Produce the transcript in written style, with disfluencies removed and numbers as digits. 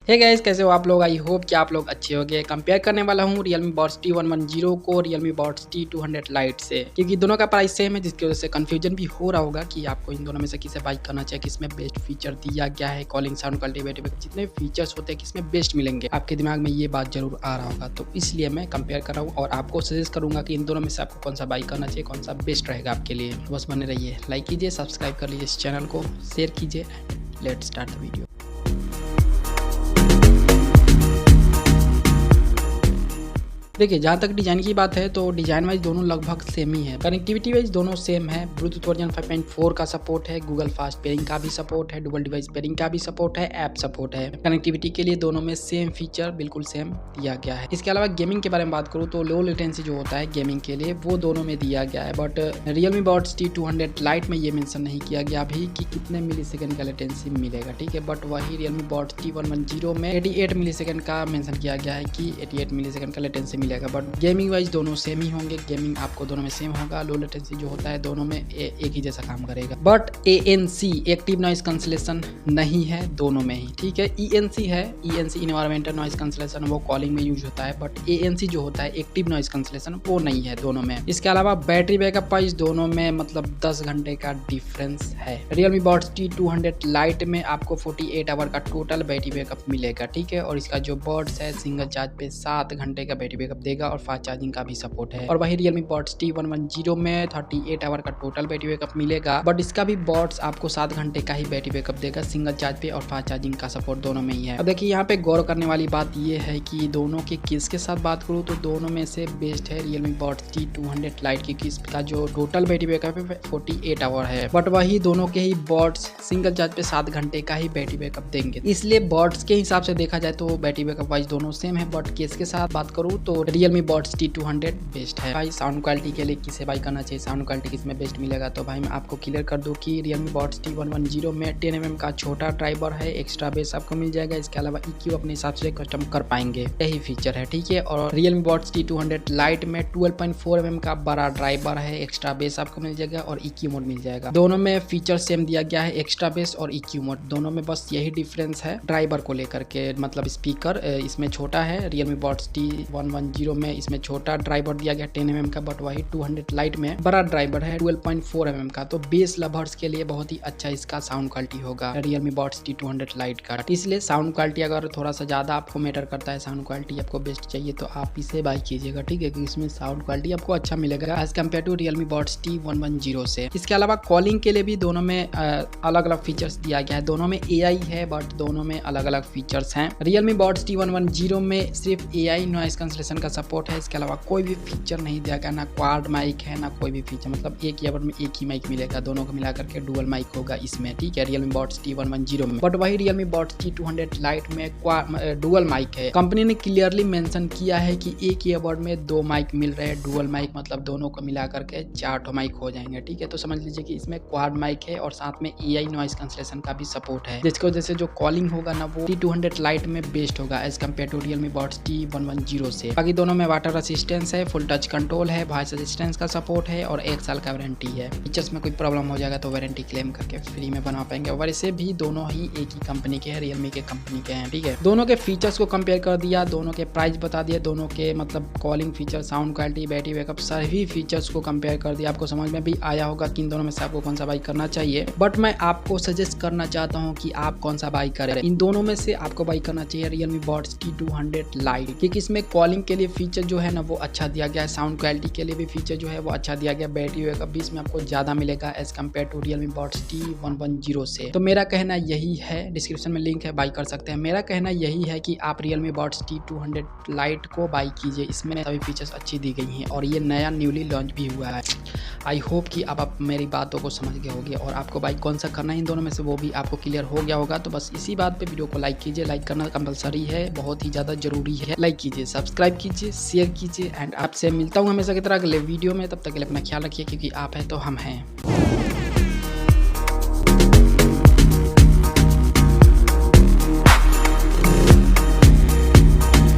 Hey guys, कैसे हो आप लोग। आई होप कि आप लोग अच्छे होंगे। कंपेयर करने वाला हूँ Realme Buds T110 को Realme Buds T200 Lite से, क्योंकि दोनों का प्राइस सेम है, जिसकी वजह से कंफ्यूजन भी हो रहा होगा कि आपको इन दोनों में से किसे बाई करना चाहिए, किसमें बेस्ट फीचर दिया गया है, कॉलिंग, साउंड क्वालिटी, बैटरी, जितने फीचर्स होते हैं किसमें बेस्ट मिलेंगे, आपके दिमाग में ये बात जरूर आ रहा होगा। तो इसलिए मैं कंपेयर कर रहा हूँ और आपको सजेस्ट करूंगा कि इन दोनों में से आपको कौन सा बाई करना चाहिए, कौन सा बेस्ट रहेगा आपके लिए। बस बने रहिए, लाइक कीजिए, सब्सक्राइब कर लीजिए इस चैनल को, शेयर कीजिए and let's start the video. देखिए, जहाँ तक डिज़ाइन की बात है तो डिज़ाइन वाइज दोनों लगभग सेम ही है। कनेक्टिविटी वाइज दोनों सेम है। ब्लूटूथ वर्जन 5.4 का सपोर्ट है, गूगल फास्ट पेयरिंग का भी सपोर्ट है, डुअल डिवाइस पेयरिंग का भी सपोर्ट है, ऐप सपोर्ट है। कनेक्टिविटी के लिए दोनों में सेम फीचर बिल्कुल सेम दिया गया है। इसके अलावा गेमिंग के बारे में बात करूँ तो लो लेटेंसी जो होता है गेमिंग के लिए वो दोनों में दिया गया है, but Realme Buds T200 Lite में ये मेंशन नहीं किया गया अभी कि कितने मिलीसेकंड का लेटेंसी मिलेगा, ठीक है। बट वही Realme Buds T110 में 88 मिलीसेकंड का मेंशन किया गया है कि 88 मिलीसेकंड का लेटेंसी मिलेगा। बट गेमिंग वाइज दोनों सेम ही होंगे। गेमिंग आपको दोनों में सेम होगा। लो लेटेंसी जो होता है दोनों में एक ही जैसा काम करेगा। But ANC active noise cancellation नहीं है दोनों में ही, ठीक है। ENC है, ENC इन्वायरमेंटल नॉइज कैंसिलेशन, वो कॉलिंग में यूज होता है। बट ANC जो होता है एक्टिव नॉइज कैंसिलेशन वो नहीं है दोनों में। इसके अलावा बैटरी बैकअप वाइज दोनों में मतलब 10 घंटे का डिफरेंस है। Realme Buds T200 Lite में आपको 48 आवर का टोटल बैटरी बैकअप मिलेगा, ठीक है। और इसका जो बर्ड्स है सिंगल चार्ज पे 7 घंटे का बैटरी बैकअप देगा और फास्ट चार्जिंग का भी सपोर्ट है। और वही Realme Buds T110 में 38 आवर का टोटल बैटरी बैकअप मिलेगा, बट इसका भी बर्ड्स आपको 7 घंटे का ही बैटरी बैकअप देगा सिंगल चार्ज पे, और फास्ट चार्जिंग का सपोर्ट दोनों में ही है। अब देखिए, यहाँ पे गौर करने वाली बात ये है कि दोनों के किसके साथ बात करूँ तो दोनों में से बेस्ट है Realme Buds T200 Lite की, इसका जो टोटल बैटरी बैकअप है 48 आवर है। बट वही दोनों के ही बर्ड्स सिंगल चार्ज पे 7 घंटे का ही बैटरी बैकअप देंगे, इसलिए बर्ड्स के हिसाब से देखा जाए तो बैटरी बैकअप वाइज दोनों सेम है। बट केस के साथ बात करूँ तो Realme Buds T200 बेस्ट है। भाई साउंड क्वालिटी के लिए किसे बाई करना चाहिए, साउंड क्वालिटी किसमें बेस्ट मिलेगा, तो भाई मैं आपको क्लियर कर दूं कि Realme Buds T110 में 10mm का छोटा ड्राइवर है, एक्स्ट्रा बेस आपको मिल जाएगा। इसके अलावा EQ अपने हिसाब से कस्टम कर पाएंगे, यही फीचर है, ठीक है। और Realme Buds T200 Lite में 12.4mm का बड़ा ड्राइवर है, एक्स्ट्रा बेस आपको मिल जाएगा और EQ मोड मिल जाएगा। दोनों में फीचर सेम दिया गया है, एक्स्ट्रा बेस और EQ मोड दोनों में, बस यही डिफरेंस है ड्राइवर को लेकर के। मतलब स्पीकर इसमें छोटा है Realme Buds T110 में, इसमें छोटा ड्राइवर दिया गया 10mm का, बट वही 200 Lite में बड़ा ड्राइवर है 12.4mm का। तो बेस लवर्स के लिए बहुत ही अच्छा इसका साउंड क्वालिटी होगा Realme Buds T200 Lite का। इसलिए साउंड क्वालिटी अगर थोड़ा सा ज़्यादा आपको मैटर करता है, साउंड क्वालिटी आपको बेस्ट चाहिए तो आप इसे बाई कीजिएगा, ठीक है, क्योंकि इसमें साउंड क्वालिटी आपको अच्छा मिलेगा as compare to Realme Buds T110 से। इसके अलावा कॉलिंग के लिए भी दोनों में अलग अलग फीचर्स दिया गया है। दोनों में AI है, बट दोनों में अलग अलग फीचर्स हैं। Realme Buds T110 में सिर्फ AI नॉइज कैंसिलेशन का सपोर्ट है। इसके अलावा कोई भी फीचर नहीं दिया गया, ना क्वाड माइक है ना कोई भी फीचर, मतलब एक ईयरबड में एक ही माइक मिलेगा, दोनों को मिलाकर के डुअल माइक होगा इसमें, ठीक है, Realme Buds T110 में। बट वही Realme Buds T200 Lite में डुअल माइक है। कंपनी ने क्लियरली मेंशन किया है कि एक ईयरबड में 2 माइक मिल रहे हैं, डुअल माइक मतलब दोनों को मिलाकर के 4 माइक हो जाएंगे, ठीक है। तो समझ लीजिए कि इसमें क्वाड माइक है और साथ में AI नॉइज कैंसिलेशन का भी सपोर्ट है, जिसकी वजह से जो कॉलिंग होगा ना वो T200 Lite में बेस्ट होगा as compare to Realme Buds T110 से। बाकी दोनों में वाटर असिस्टेंस है, फुल टच कंट्रोल है, वॉइस असिस्टेंस का सपोर्ट है और 1 साल का वारंटी है। फीचर्स में कोई प्रॉब्लम हो जाएगा तो वारंटी क्लेम करके फ्री में बनवा पाएंगे। और वैसे भी दोनों ही एक ही कंपनी के हैं, Realme के कंपनी के हैं, ठीक है। दोनों के फीचर्स को कंपेयर कर दिया, दोनों के प्राइस बता दिया, दोनों के मतलब calling feature, sound quality, battery backup, सभी फीचर्स को कंपेयर कर दिया। आपको समझ में भी आया होगा कि इन दोनों में से आपको कौन सा बाई करना चाहिए। बट मैं आपको सजेस्ट करना चाहता हूँ कि आप कौन सा बाई करें। इन दोनों में से आपको बाई करना चाहिए Realme Buds T200 Lite, क्योंकि इसमें कॉलिंग के लिए फीचर जो है ना वो अच्छा दिया गया है, साउंड क्वालिटी के लिए भी फीचर जो है वो अच्छा दिया गया, बैटरी बैकअप भी इसमें आपको ज़्यादा मिलेगा as compare to Realme Buds T110 से। तो मेरा कहना यही है, डिस्क्रिप्शन में लिंक है, बाई कर सकते हैं। मेरा कहना यही है कि आप Realme Buds T200 Lite को बाई कीजिए, इसमें सभी फीचर्स अच्छी दी गई हैं और ये नया न्यूली लॉन्च भी हुआ है। आई होप कि अब आप मेरी बातों को समझ गए होंगे और आपको बाई कौन सा करना है इन दोनों में से वो भी आपको क्लियर हो गया होगा। तो बस इसी बात पे वीडियो को लाइक कीजिए, लाइक करना कंपलसरी है, बहुत ही ज़्यादा जरूरी है। लाइक कीजिए, सब्सक्राइब कीजिए, शेयर कीजिए एंड आपसे मिलता हूँ हमेशा की तरह अगले वीडियो में। तब तक के लिए अपना ख्याल रखिए, क्योंकि आप हैं तो हम हैं।